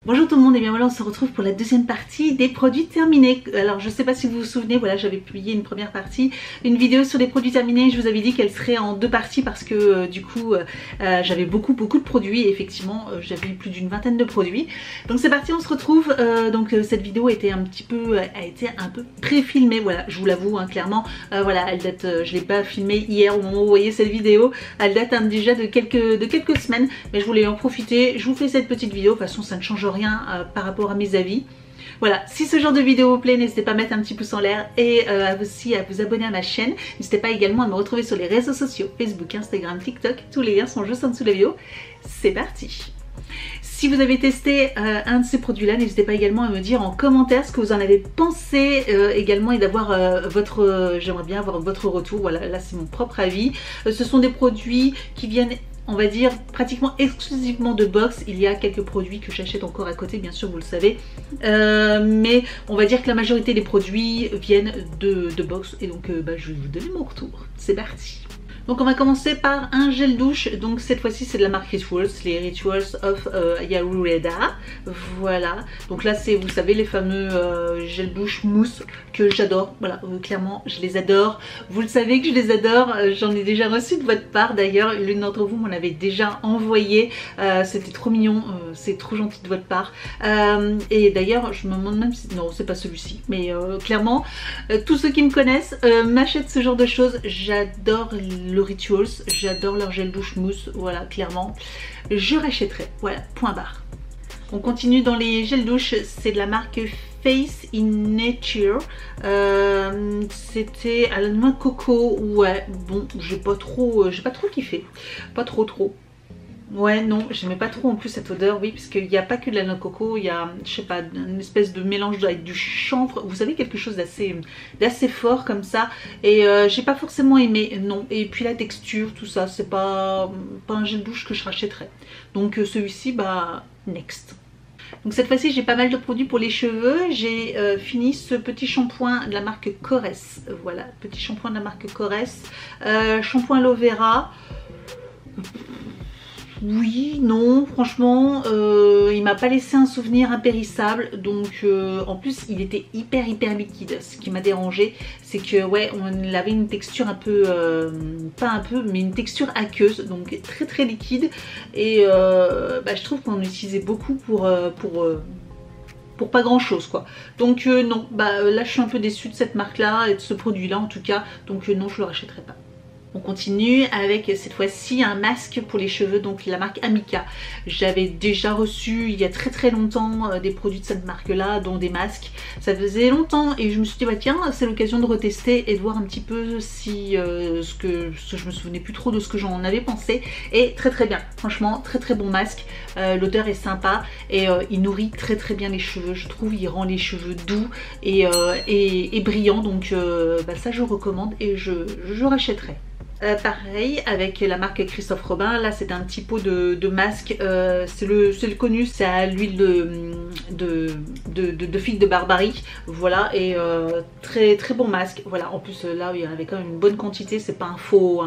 Bonjour tout le monde et bien voilà, on se retrouve pour la deuxième partie des produits terminés. Alors je sais pas si vous vous souvenez, voilà, j'avais publié une première partie, une vidéo sur les produits terminés. Je vous avais dit qu'elle serait en deux parties parce que du coup j'avais beaucoup de produits et effectivement j'avais plus d'une vingtaine de produits. Donc c'est parti, on se retrouve. Cette vidéo a été un peu pré-filmée, voilà, je vous l'avoue hein, clairement. Voilà, elle date, je l'ai pas filmée hier au moment où vous voyez cette vidéo. Elle date déjà de quelques semaines, mais je voulais en profiter. Je vous fais cette petite vidéo, de toute façon ça ne change rien par rapport à mes avis. Voilà, si ce genre de vidéo vous plaît, n'hésitez pas à mettre un petit pouce en l'air et aussi à vous abonner à ma chaîne. N'hésitez pas également à me retrouver sur les réseaux sociaux, Facebook, Instagram, TikTok. Tous les liens sont juste en dessous de la vidéo. C'est parti. Si vous avez testé un de ces produits-là, n'hésitez pas également à me dire en commentaire ce que vous en avez pensé également et d'avoir j'aimerais bien avoir votre retour. Voilà, là c'est mon propre avis. Ce sont des produits qui viennent, on va dire, pratiquement exclusivement de box. Il y a quelques produits que j'achète encore à côté, bien sûr, vous le savez. Mais on va dire que la majorité des produits viennent de box. Et donc, je vais vous donner mon retour. C'est parti. Donc on va commencer par un gel douche, donc cette fois-ci c'est de la marque Rituals, les Rituals of Ayurveda. Voilà, donc là c'est, vous savez, les fameux gel douche mousse que j'adore. Voilà, clairement je les adore. Vous le savez que je les adore, j'en ai déjà reçu de votre part d'ailleurs. L'une d'entre vous m'en avait déjà envoyé, c'était trop mignon, c'est trop gentil de votre part. Et d'ailleurs je me demande même si, non c'est pas celui-ci, mais clairement tous ceux qui me connaissent m'achètent ce genre de choses. J'adore le Rituals, j'adore leur gel douche mousse, voilà, clairement je rachèterai, voilà, point barre. On continue dans les gels douche, c'est de la marque Face in Nature, c'était à la noix de coco. Ouais, bon, j'ai pas trop kiffé, pas trop. Ouais, non, j'aimais pas trop en plus cette odeur, oui, parce qu'il n'y a pas que de la noix de coco, il y a, je sais pas, une espèce de mélange avec du chanvre, vous savez, quelque chose d'assez fort comme ça, et j'ai pas forcément aimé, non. Et puis la texture, tout ça, c'est pas un gel douche que je rachèterais. Donc celui-ci, next. Donc cette fois-ci j'ai pas mal de produits pour les cheveux. J'ai fini ce petit shampoing de la marque Corès, voilà, petit shampoing de la marque Corès, shampoing aloe vera. Oui, non, franchement, il m'a pas laissé un souvenir impérissable. Donc en plus il était hyper liquide. Ce qui m'a dérangé, c'est que ouais, on avait une texture un peu, pas un peu, mais une texture aqueuse, donc très liquide. Et je trouve qu'on utilisait beaucoup pour pas grand chose quoi. Donc non, là je suis un peu déçue de cette marque là et de ce produit là en tout cas. Donc non, je le rachèterai pas. On continue avec cette fois-ci un masque pour les cheveux, donc la marque Amika. J'avais déjà reçu il y a très longtemps des produits de cette marque là, dont des masques. Ça faisait longtemps et je me suis dit tiens, c'est l'occasion de retester et de voir un petit peu si je me souvenais plus trop de ce que j'en avais pensé. Et très bien, franchement très bon masque. L'odeur est sympa et il nourrit très bien les cheveux. Je trouve il rend les cheveux doux et brillants. Donc ça je recommande et je rachèterai. Pareil avec la marque Christophe Robin, là c'est un petit pot de masque, c'est le connu, c'est à l'huile de figue de Barbarie, voilà, et très bon masque, voilà. En plus là il y avait quand même une bonne quantité, c'est pas un faux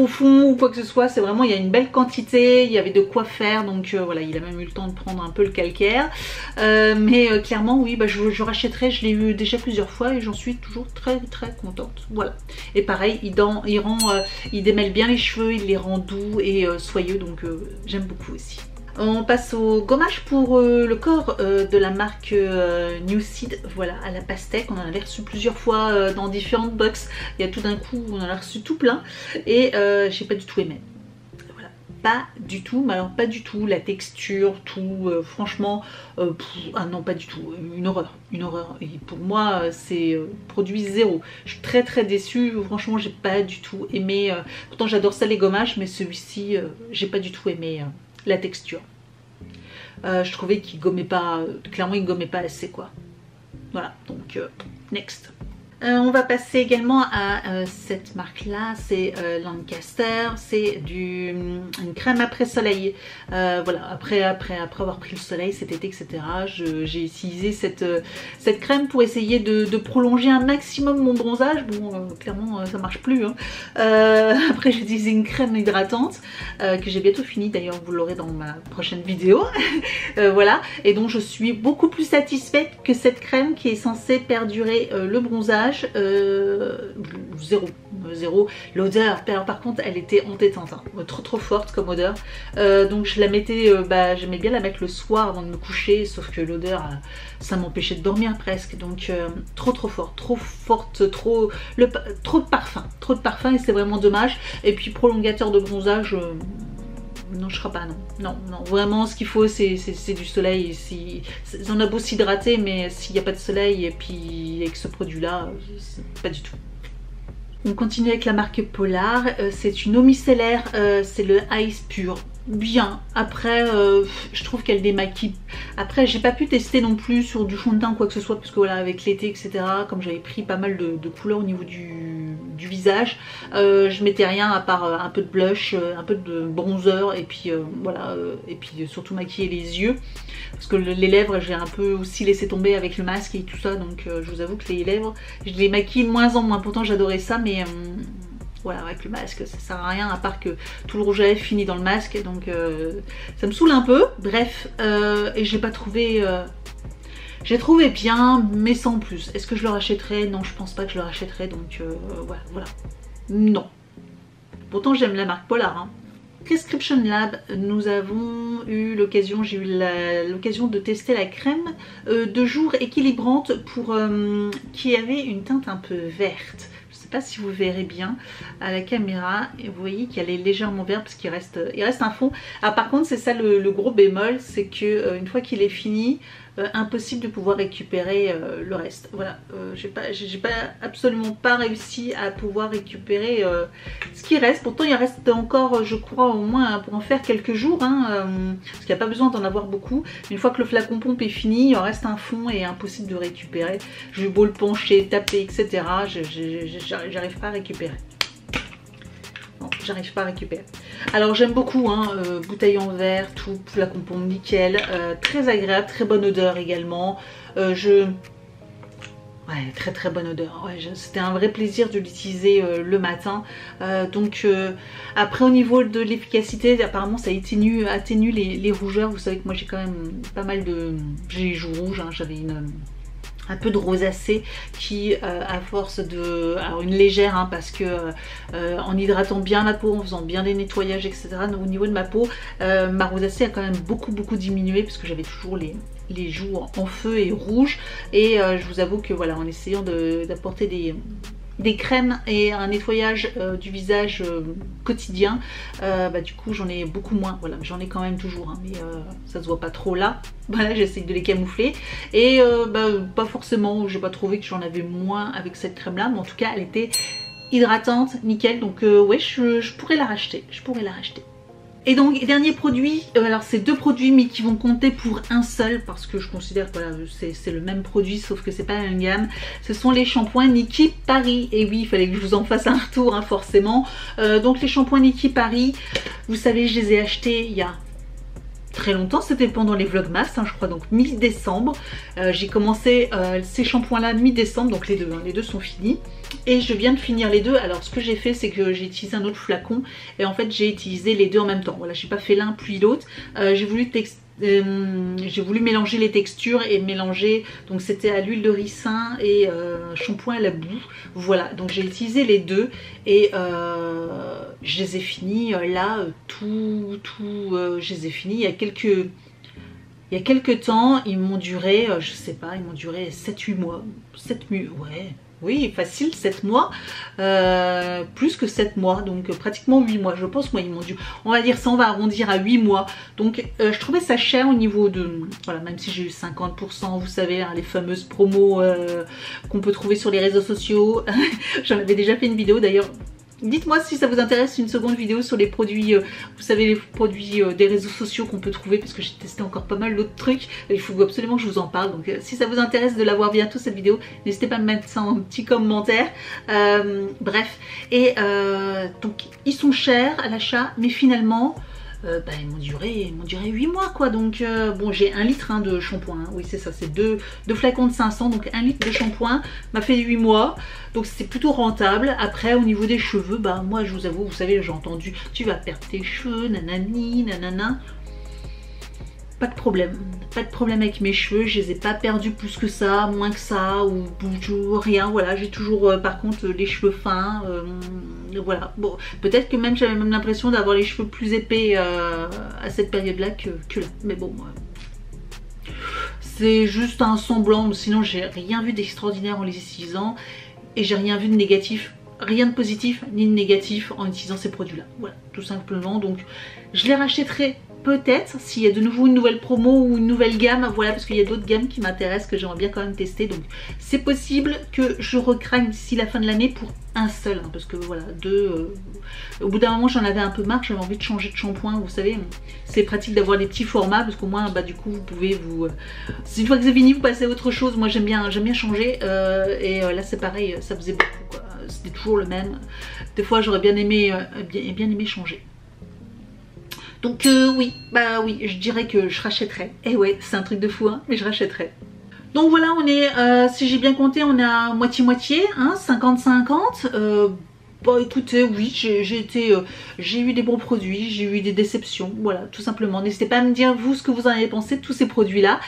fond ou quoi que ce soit, c'est vraiment, il y a une belle quantité, il y avait de quoi faire, donc voilà, il a même eu le temps de prendre un peu le calcaire, mais clairement oui, je rachèterai, je l'ai eu déjà plusieurs fois et j'en suis toujours très contente, voilà. Et pareil, il démêle bien les cheveux, il les rend doux et soyeux, donc j'aime beaucoup aussi. On passe au gommage pour le corps de la marque New Seed, voilà, à la pastèque. On en avait reçu plusieurs fois dans différentes box. Il y a tout d'un coup, on en a reçu tout plein et j'ai pas du tout aimé. Voilà, pas du tout, mais alors pas du tout, la texture, tout, franchement, ah non, pas du tout, une horreur. Et pour moi, c'est produit zéro. Je suis très déçue, franchement, j'ai pas du tout aimé. Pourtant, j'adore ça les gommages, mais celui-ci, j'ai pas du tout aimé. La texture. Je trouvais qu'il gommait pas, clairement il gommait pas assez quoi. Voilà, donc next. On va passer également à cette marque là, c'est Lancaster, c'est une crème après soleil. Voilà, après avoir pris le soleil cet été, etc. J'ai utilisé cette crème pour essayer de prolonger un maximum mon bronzage. Bon, clairement ça marche plus, hein. Après j'ai utilisé une crème hydratante que j'ai bientôt fini, d'ailleurs vous l'aurez dans ma prochaine vidéo. Voilà, et donc je suis beaucoup plus satisfaite que cette crème qui est censée perdurer le bronzage. Zéro. L'odeur, par contre elle était entêtante, hein. Trop forte comme odeur. Donc je la mettais, j'aimais bien la mettre le soir avant de me coucher, sauf que l'odeur ça m'empêchait de dormir presque. Donc trop forte, trop de parfum et c'est vraiment dommage. Et puis prolongateur de bronzage, non, je crois pas, non, vraiment ce qu'il faut c'est du soleil. On a beau s'hydrater, mais s'il n'y a pas de soleil et puis avec ce produit là, pas du tout. On continue avec la marque Polar, c'est une eau micellaire, c'est le Ice Pure. Bien, après je trouve qu'elle démaquille. Après j'ai pas pu tester non plus sur du fond de teint ou quoi que ce soit, parce que voilà, avec l'été etc, comme j'avais pris pas mal de couleurs au niveau du visage, je mettais rien à part un peu de blush, un peu de bronzer et puis voilà, et puis surtout maquiller les yeux, parce que les lèvres j'ai un peu aussi laissé tomber avec le masque et tout ça, donc je vous avoue que les lèvres je les maquille de moins en moins. Pourtant j'adorais ça, mais voilà, avec le masque ça sert à rien, à part que tout le rouge à lèvres finit dans le masque, donc ça me saoule un peu. Bref, et j'ai pas trouvé, j'ai trouvé bien mais sans plus. Est-ce que je le rachèterai? Non, je pense pas que je le rachèterai, donc voilà, non. Pourtant j'aime la marque Polar, hein. Prescription Lab, nous avons eu l'occasion, j'ai eu l'occasion de tester la crème de jour équilibrante pour qui avait une teinte un peu verte. Je sais pas si vous verrez bien à la caméra, et vous voyez qu'elle est légèrement verte parce qu'il reste un fond. Ah, par contre c'est ça le gros bémol, c'est que une fois qu'il est fini, impossible de pouvoir récupérer le reste. Voilà, j'ai absolument pas réussi à pouvoir récupérer ce qui reste. Pourtant il reste encore, je crois, au moins pour en faire quelques jours, hein, parce qu'il n'y a pas besoin d'en avoir beaucoup. Une fois que le flacon pompe est fini, il en reste un fond et impossible de récupérer. J'ai beau le pencher, taper, etc. J'arrive pas à récupérer. J'arrive pas à récupérer. Alors j'aime beaucoup, hein, bouteille en verre, tout, flacon pompe nickel, très agréable, très bonne odeur également. Ouais, très bonne odeur. Ouais, c'était un vrai plaisir de l'utiliser le matin. Après au niveau de l'efficacité, apparemment ça atténue les rougeurs. Vous savez que moi j'ai quand même pas mal de... J'ai les joues rouges, hein, j'avais un peu de rosacée qui à force de... Alors une légère, hein, parce que en hydratant bien la peau, en faisant bien des nettoyages etc, au niveau de ma peau, ma rosacée a quand même beaucoup diminué, parce que j'avais toujours les joues en feu et rouges, et je vous avoue que voilà, en essayant d'apporter des crèmes et un nettoyage du visage quotidien, du coup j'en ai beaucoup moins. Voilà, j'en ai quand même toujours, hein, mais ça se voit pas trop là. Voilà, j'essaie de les camoufler, et pas forcément, j'ai pas trouvé que j'en avais moins avec cette crème là, mais en tout cas elle était hydratante, nickel. Donc ouais, je pourrais la racheter, Et donc dernier produit, alors c'est deux produits mais qui vont compter pour un seul, parce que je considère que voilà, c'est le même produit sauf que c'est pas la même gamme. Ce sont les shampoings Nikki Paris. Et oui, il fallait que je vous en fasse un retour, hein, forcément. Donc les shampoings Nikki Paris, vous savez, je les ai achetés il y a très longtemps, c'était pendant les vlogmas, hein, je crois, donc mi-décembre. J'ai commencé ces shampoings là mi-décembre, donc les deux, hein, les deux sont finis. Et je viens de finir les deux. Alors ce que j'ai fait, c'est que j'ai utilisé un autre flacon, et en fait j'ai utilisé les deux en même temps. Voilà, j'ai pas fait l'un puis l'autre. J'ai voulu mélanger les textures et mélanger, donc c'était à l'huile de ricin et shampoing à la boue. Voilà, donc j'ai utilisé les deux, et je les ai finis là, je les ai finis il y a quelques temps. Ils m'ont duré, je sais pas, ils m'ont duré 7-8 mois. 7 mois, ouais. Oui, facile, 7 mois, plus que 7 mois, donc pratiquement 8 mois. Je pense, moi, ils m'ont dû, on va dire ça, on va arrondir à 8 mois. Donc, je trouvais ça cher au niveau de, voilà, même si j'ai eu 50%, vous savez, hein, les fameuses promos qu'on peut trouver sur les réseaux sociaux. J'en avais déjà fait une vidéo, d'ailleurs. Dites-moi si ça vous intéresse une seconde vidéo sur les produits, vous savez, les produits des réseaux sociaux qu'on peut trouver, parce que j'ai testé encore pas mal d'autres trucs. Il faut absolument que je vous en parle. Donc si ça vous intéresse de la voir bientôt cette vidéo, n'hésitez pas à me mettre ça en petit commentaire. Bref, et donc ils sont chers à l'achat, mais finalement ils m'ont duré 8 mois quoi. Donc bon, j'ai 1 litre hein, de shampoing, hein. Oui c'est ça, c'est deux flacons de 500, donc 1 litre de shampoing m'a fait 8 mois, donc c'est plutôt rentable. Après au niveau des cheveux, bah moi je vous avoue, vous savez, j'ai entendu tu vas perdre tes cheveux, nanani, nanana. Pas de problème avec mes cheveux, je les ai pas perdus plus que ça, moins que ça, ou rien, voilà, j'ai toujours par contre les cheveux fins, voilà, bon, peut-être que même j'avais même l'impression d'avoir les cheveux plus épais à cette période-là que là, mais bon, c'est juste un semblant, sinon j'ai rien vu d'extraordinaire en les utilisant, et j'ai rien vu de négatif, rien de positif ni de négatif en utilisant ces produits-là, voilà, tout simplement. Donc je les rachèterai peut-être s'il y a de nouveau une nouvelle promo ou une nouvelle gamme, voilà, parce qu'il y a d'autres gammes qui m'intéressent que j'aimerais bien quand même tester. Donc c'est possible que je recraque d'ici la fin de l'année pour un seul, hein, parce que voilà, au bout d'un moment j'en avais un peu marre, j'avais envie de changer de shampoing. Vous savez, c'est pratique d'avoir des petits formats, parce qu'au moins bah du coup vous pouvez une fois que c'est fini vous passez à autre chose. Moi j'aime bien changer, et là c'est pareil, ça faisait beaucoup quoi, c'était toujours le même. Des fois j'aurais bien aimé changer. Donc oui, bah oui, je dirais que je rachèterais. Et ouais, c'est un truc de fou, hein, mais je rachèterais. Donc voilà, on est, si j'ai bien compté, on est à moitié-moitié, hein, 50-50. Bon écoutez, oui, j'ai eu des bons produits, j'ai eu des déceptions, voilà, tout simplement. N'hésitez pas à me dire vous ce que vous en avez pensé de tous ces produits là.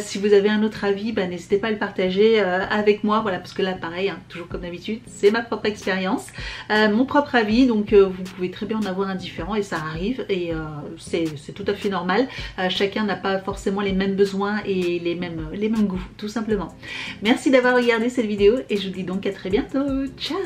Si vous avez un autre avis, bah, n'hésitez pas à le partager avec moi, voilà, parce que là pareil, hein, toujours comme d'habitude, c'est ma propre expérience, mon propre avis, donc vous pouvez très bien en avoir un différent, et ça arrive, et c'est tout à fait normal. Chacun n'a pas forcément les mêmes besoins et les mêmes goûts, tout simplement. Merci d'avoir regardé cette vidéo, et je vous dis donc à très bientôt. Ciao.